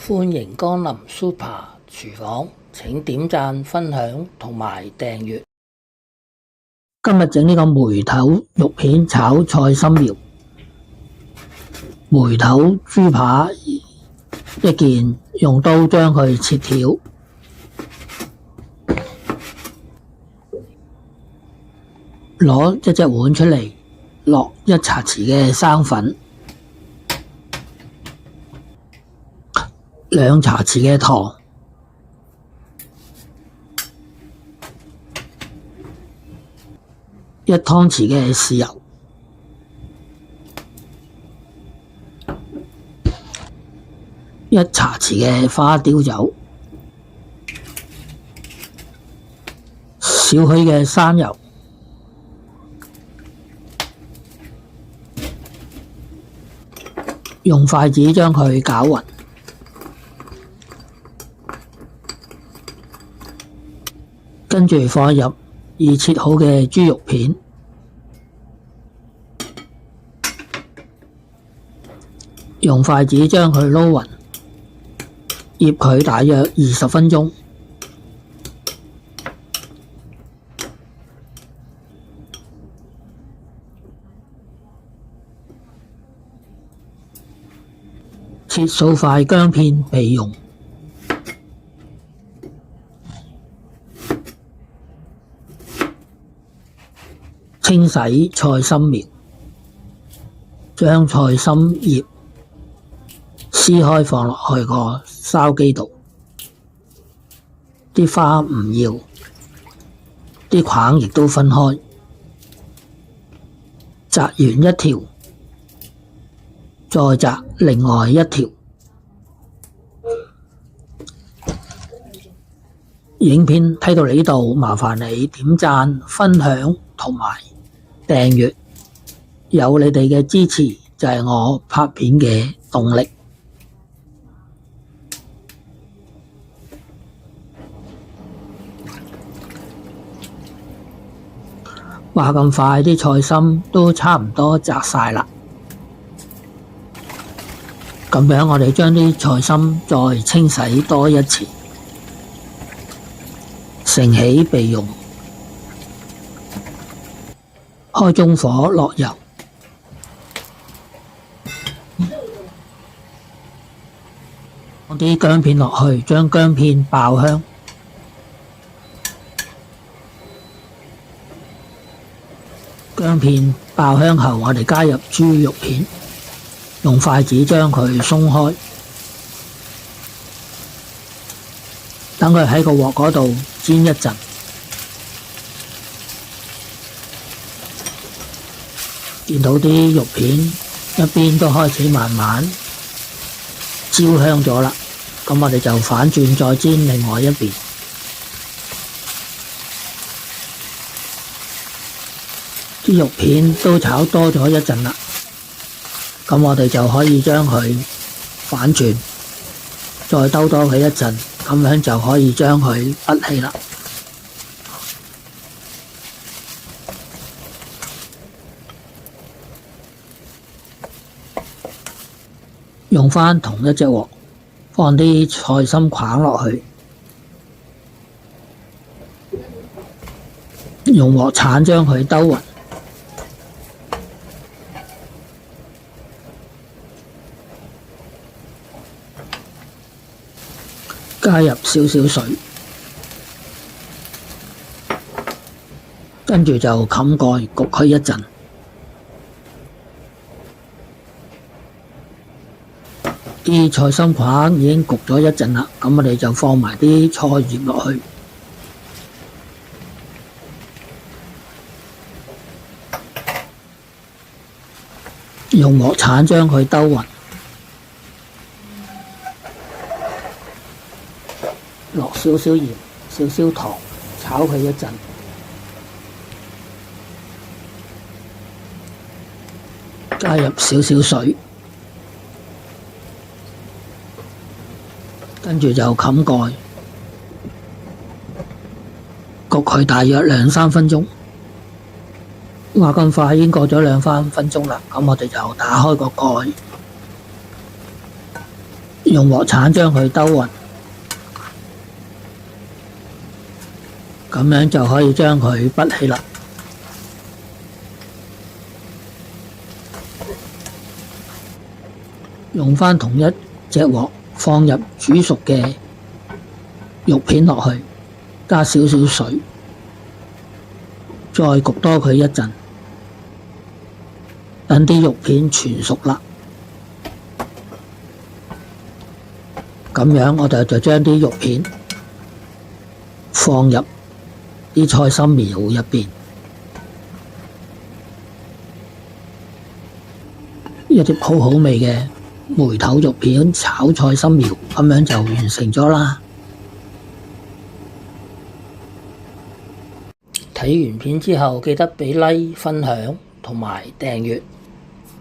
歡迎光臨 Super 廚房，請點讚、分享同埋訂閱。今日整呢個梅頭肉片炒菜心苗，梅頭豬扒一件，用刀將佢切條，攞一隻碗出嚟，落1茶匙嘅生粉。2茶匙嘅糖，1湯匙嘅豉油，1茶匙嘅花雕酒，少許嘅生油，用筷子將佢攪勻。跟住放入已切好嘅豬肉片，用筷子將佢撈勻，醃佢大約20分鐘。切數塊薑片備用。清洗菜心苗，將菜心葉撕開放落去個筲箕度，啲花唔要，啲梗亦都分開，摘完一條，再摘另外一條。影片睇到嚟呢度，麻煩你點讚、分享同埋訂閱，有你哋嘅支持就係我拍片嘅動力。話咁快，啲菜心都差唔多摘晒啦。咁樣我哋將啲菜心再清洗多一次，盛起備用。開中火落油，放啲薑片落去，將薑片爆香。薑片爆香後，我哋加入豬肉片，用筷子將佢鬆開，等佢喺個鑊嗰度煎一陣。見到啲肉片一邊都開始慢慢焦香咗啦，咁我哋就反轉再煎另外一邊。啲肉片都炒多咗一陣啦，咁我哋就可以將佢反轉，再兜多佢一陣，咁樣就可以將佢拔起啦。用返同一隻鑊，放啲菜心梗落去，用鑊鏟將佢兜勻，加入少少水，跟住就冚蓋焗佢一陣。啲菜心梗已經焗咗一陣啦，咁我哋就放埋啲菜葉落去，用鑊鏟將佢兜勻，落少少鹽、少少糖，炒佢一陣，加入少少水。跟住就冚蓋，焗佢大約2-3分鐘。話咁快已經過咗2-3分鐘啦，咁我哋就打開個蓋，用鑊鏟將佢兜勻，咁樣就可以將佢畢起啦。用返同一隻鑊，放入煮熟嘅肉片落去，加少少水，再焗多佢一陣，等啲肉片全熟啦。咁樣我哋就將啲肉片放入啲菜心苗入邊，一碟好好味嘅梅頭肉片炒菜心苗，咁樣就完成咗啦。睇完片之後記得畀 like、分享同埋訂閱。